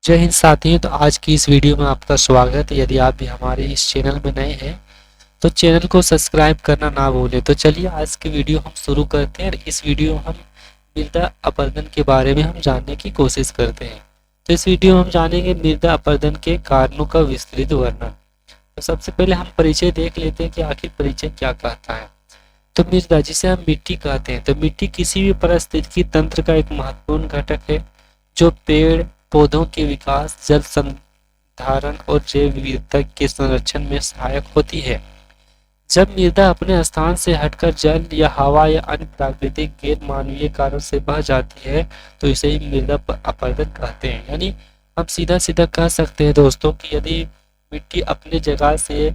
जय हिंद साथियों। तो आज की इस वीडियो में आपका स्वागत है। यदि आप भी हमारे इस चैनल में नए हैं तो चैनल को सब्सक्राइब करना ना भूलें। तो चलिए आज की वीडियो हम शुरू करते हैं और इस वीडियो में हम मृदा अपरदन के बारे में हम जानने की कोशिश करते हैं। तो इस वीडियो में हम जानेंगे मृदा अपरदन के कारणों का विस्तृत वर्णन। तो सबसे पहले हम परिचय देख लेते हैं कि आखिर परिचय क्या कहता है। तो मृदा, जिसे हम मिट्टी कहते हैं, तो मिट्टी किसी भी पारिस्थितिकी तंत्र का एक महत्वपूर्ण घटक है जो पेड़ पौधों के विकास, जल संधारण और जैव विविधता के संरक्षण में सहायक होती है। जब मृदा अपने स्थान से हटकर जल या हवा या अन्य प्राकृतिक गैर मानवीय कारण से बह जाती है तो इसे ही मृदा अपरदन कहते हैं। यानी हम सीधा सीधा कह सकते हैं दोस्तों कि यदि मिट्टी अपने जगह से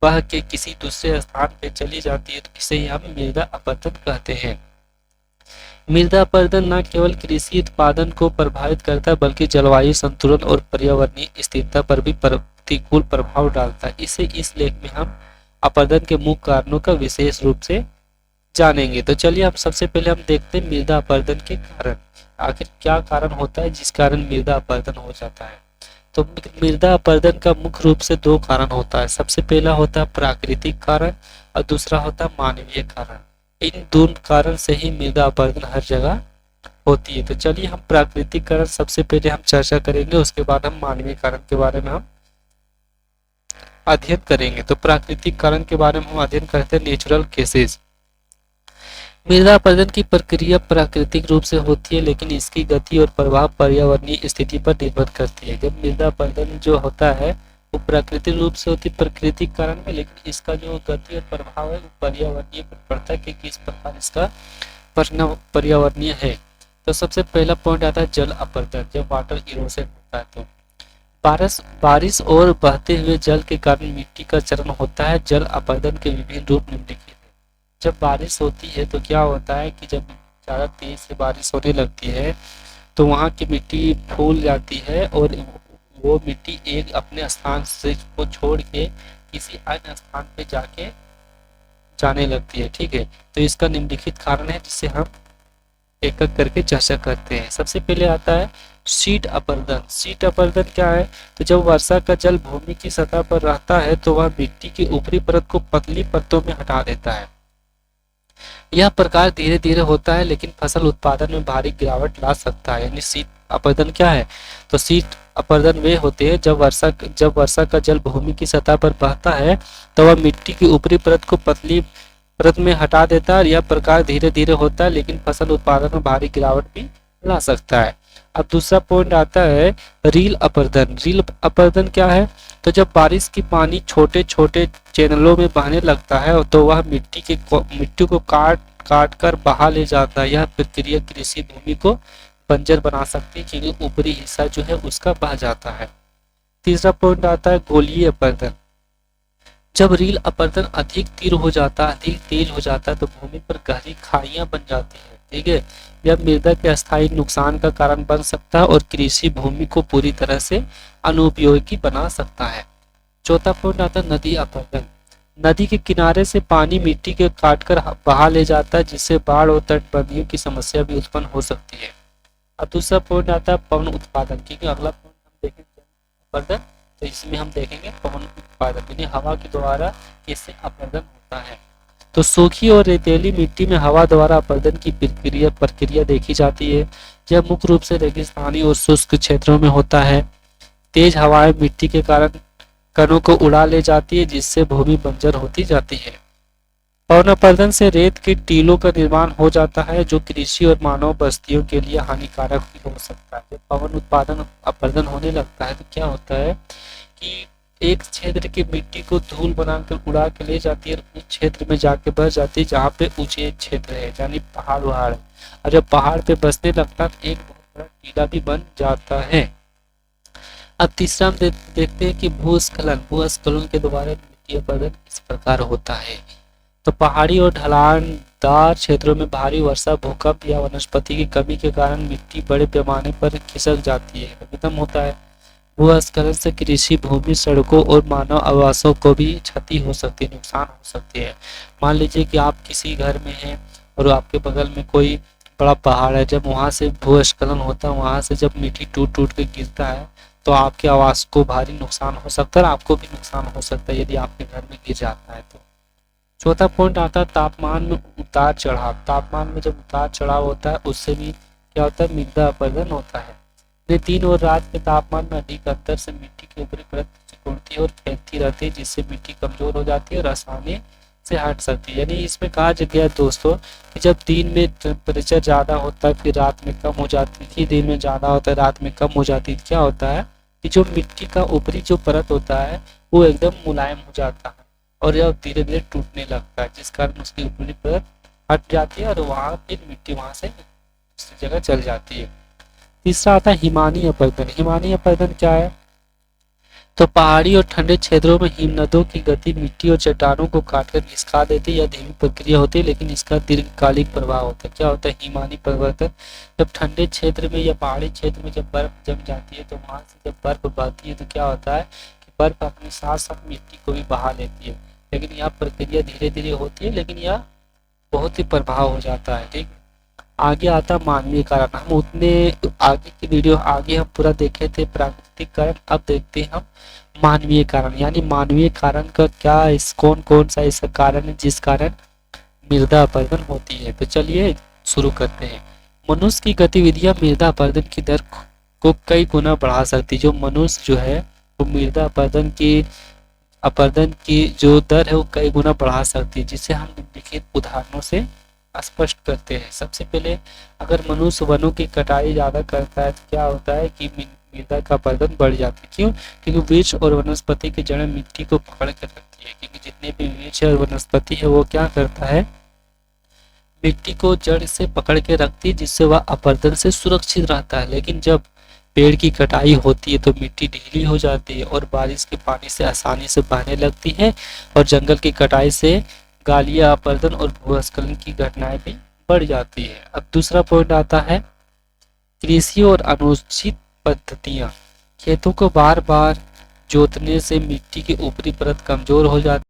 बह के किसी दूसरे स्थान पे चली जाती है तो इसे ही हम मृदा अपरदन कहते हैं। मृदा अपरदन न केवल कृषि उत्पादन को प्रभावित करता है बल्कि जलवायु संतुलन और पर्यावरणीय स्थिरता पर भी प्रतिकूल प्रभाव डालता है। इसे इस लेख में हम अपरदन के मुख्य कारणों का विशेष रूप से जानेंगे। तो चलिए हम सबसे पहले हम देखते हैं मृदा अपरदन के कारण। आखिर क्या कारण होता है जिस कारण मृदा अपरदन हो जाता है। तो मृदा अपरदन का मुख्य रूप से दो कारण होता है। सबसे पहला होता है प्राकृतिक कारण और दूसरा होता है मानवीय कारण। इन दोनों कारण से ही मृदा अपरदन हर जगह होती है। तो चलिए हम प्राकृतिक कारण सबसे पहले हम चर्चा करेंगे, उसके बाद हम मानवीय कारण के बारे में हम अध्ययन करेंगे। तो प्राकृतिक कारण के बारे में हम अध्ययन करते हैं नेचुरल केसेस। मृदा अपरदन की प्रक्रिया प्राकृतिक रूप से होती है लेकिन इसकी गति और प्रभाव पर्यावरणीय स्थिति पर निर्भर करती है। जब मृदा अपरदन जो होता है वो प्राकृतिक रूप से होती है प्राकृतिक कारण में, लेकिन इसका जो गति और प्रभाव है वो पर्यावरणीय पर पड़ता है कि किस प्रकार इसका पर्यावरणीय है। तो सबसे पहला पॉइंट आता है जल अपरदन। जब वाटर इरोजन होता है तो बारिश और बहते हुए जल के कारण मिट्टी का चरण होता है। जल अपरदन के विभिन्न रूप निम्नलिखित है। जब बारिश होती है तो क्या होता है कि जब ज़्यादा तेज से बारिश होने लगती है तो वहाँ की मिट्टी फूल जाती है और वो मिट्टी एक अपने स्थान से को छोड़ के किसी अन्य स्थान पे जाने लगती है। ठीक है, तो इसका निम्नलिखित कारण है जिससे हम एक एक करके चर्चा करते हैं। सबसे पहले आता है शीट अपरदन। शीट अपरदन क्या है? तो जब वर्षा का जल भूमि की सतह पर रहता है तो वह मिट्टी की ऊपरी परत को पतली परतों में हटा देता है। यह प्रकार धीरे धीरे होता है लेकिन फसल उत्पादन में भारी गिरावट ला सकता है। यानी शीत अपरदन क्या है? तो शीत अपरदन वे होते हैं जब वर्षा का जल भूमि की सतह पर बहता है तो वह मिट्टी की ऊपरी परत को पतली परत में हटा देता है। यह प्रकार धीरे धीरे होता है लेकिन फसल उत्पादन में भारी गिरावट भी ला सकता है। अब दूसरा पॉइंट आता है रील अपरदन। रील अपरदन क्या है? तो जब बारिश की पानी छोटे छोटे चैनलों में बहने लगता है तो वह मिट्टी को काट कर बहा ले जाता है। यह प्रक्रिया कृषि भूमि को बंजर बना सकती है क्योंकि ऊपरी हिस्सा जो है उसका बह जाता है। तीसरा पॉइंट आता है गोलीय अपरदन। जब रील अपरदन अधिक तीव्र हो जाता है, अधिक तेज हो जाता है तो भूमि पर गहरी खाइयां बन जाती है। ठीक है, यह मृदा के अस्थायी नुकसान का कारण बन सकता है और कृषि भूमि को पूरी तरह से अनुपयोगी बना सकता है। चौथा पॉइंट आता है नदी अपरदन। नदी के किनारे से पानी मिट्टी के काटकर बहा ले जाता है जिससे बाढ़ और तटबंधियों की समस्या भी उत्पन्न हो सकती है। अब दूसरा पॉइंट आता है पवन उत्पादन, क्योंकि अगला पॉइंट हम देखेंगे अपरदन, तो इसमें हम देखेंगे पवन उत्पादन यानी हवा के द्वारा इससे अपरदन होता है। तो सूखी और रेतीली मिट्टी में हवा द्वारा अपरदन की प्रक्रिया देखी जाती है। यह मुख्य रूप से रेगिस्तानी और शुष्क क्षेत्रों में होता है। तेज हवाएं मिट्टी के कारण कणों को उड़ा ले जाती है जिससे भूमि बंजर होती जाती है। पवन अपरदन से रेत के टीलों का निर्माण हो जाता है जो कृषि और मानव बस्तियों के लिए हानिकारक भी हो सकता है। जब पवन उत्पादन अपरदन होने लगता है तो क्या होता है कि एक क्षेत्र की मिट्टी को धूल बनाकर उड़ा के ले जाती है और उस क्षेत्र में जाके बस जाती है जहाँ पे ऊंचे क्षेत्र है यानी पहाड़ वहाड़ है। और जब पहाड़ पे बसने लगता है तो एक बहुत बड़ा टीला भी बन जाता है। अब तीसरा हम देखते हैं कि भूस्खलन के द्वारा मिट्टी अपरदन इस प्रकार होता है। तो पहाड़ी और ढलानदार क्षेत्रों में भारी वर्षा, भूकंप या वनस्पति की कमी के कारण मिट्टी बड़े पैमाने पर खिसक जाती है, खत्म होता है। भूस्खलन से कृषि भूमि, सड़कों और मानव आवासों को भी क्षति हो सकती है, नुकसान हो सकती है। मान लीजिए कि आप किसी घर में हैं और आपके बगल में कोई बड़ा पहाड़ है, जब वहाँ से भूस्खलन होता है, वहाँ से जब मिट्टी टूट टूट के गिरता है तो आपके आवास को भारी नुकसान हो सकता है, आपको भी नुकसान हो सकता है यदि आपके घर में गिर जाता है तो। चौथा पॉइंट आता है तापमान में उतार चढ़ाव। तापमान में जब उतार चढ़ाव होता है उससे भी क्या होता है, मृदा अपरदन होता है। दिन और रात के तापमान में अधिक अंतर से मिट्टी की ऊपरी परत सिकुड़ती है और फैलती रहती है, जिससे मिट्टी कमजोर हो जाती है और आसानी से हट सकती है। यानी इसमें कहा गया है दोस्तों कि जब दिन में टेम्परेचर ज़्यादा होता है फिर रात में कम हो जाती थी, दिन में ज़्यादा होता है रात में कम हो जाती थी, क्या होता है कि जो मिट्टी का ऊपरी जो परत होता है वो एकदम मुलायम हो जाता है और यह धीरे धीरे टूटने लगता है, जिस कारण उसकी ऊपरी परत हट जाती है और वहाँ फिर मिट्टी वहाँ से दूसरी जगह चल जाती है। तीसरा आता है हिमानी अपरदन। हिमानी अपरदन क्या है, तो पहाड़ी और ठंडे क्षेत्रों में हिमनदों की गति मिट्टी और चट्टानों को काटकर खिसका देती है। यह धीमी प्रक्रिया होती है लेकिन इसका दीर्घकालिक प्रभाव होता है। क्या होता है हिमानी परिवर्तन, जब ठंडे क्षेत्र में या पहाड़ी क्षेत्र में जब बर्फ जम जाती है तो वहां से जब बर्फ बहती है तो क्या होता है कि बर्फ अपने साथ साथ मिट्टी को भी बहा लेती है, लेकिन यह प्रक्रिया धीरे धीरे होती है लेकिन यह बहुत ही प्रभाव हो जाता है। ठीक, आगे आता मानवीय कारण। हम उतने आगे की वीडियो आगे हम पूरा देखे थे प्राकृतिक कारण, अब देखते हैं हम मानवीय कारण। यानी मानवीय कारण का क्या, इस कौन कौन सा ऐसा कारण है जिस कारण मृदा अपरदन होती है। तो चलिए शुरू करते हैं। मनुष्य की गतिविधियां मृदा अपरदन की दर को कई गुना बढ़ा सकती है। जो मनुष्य जो है वो मृदा अपरदन की जो दर है वो कई गुना बढ़ा सकती है, जिसे हम निम्नलिखित उदाहरणों से स्पष्ट करते हैं। सबसे पहले अगर मनुष्य वनों की कटाई ज्यादा करता है तो क्या होता है कि मृदा का अपरदन बढ़ जाता है। क्यों, क्योंकि वृक्ष और वनस्पति की जड़ें मिट्टी को पकड़ कर रखती है, क्योंकि जितने भी वृक्ष और वनस्पति है वो क्या करता है, मिट्टी को जड़ से पकड़ के रखती है, जिससे वह अपरदन से सुरक्षित रहता है। लेकिन जब पेड़ की कटाई होती है तो मिट्टी ढीली हो जाती है और बारिश के पानी से आसानी से बहने लगती है, और जंगल की कटाई से गालिया अपरदन और भूस्खलन की घटनाएं भी बढ़ जाती है। अब दूसरा पॉइंट आता है कृषि और अनुचित पद्धतियां। खेतों को बार बार जोतने से मिट्टी की ऊपरी परत कमजोर हो जाती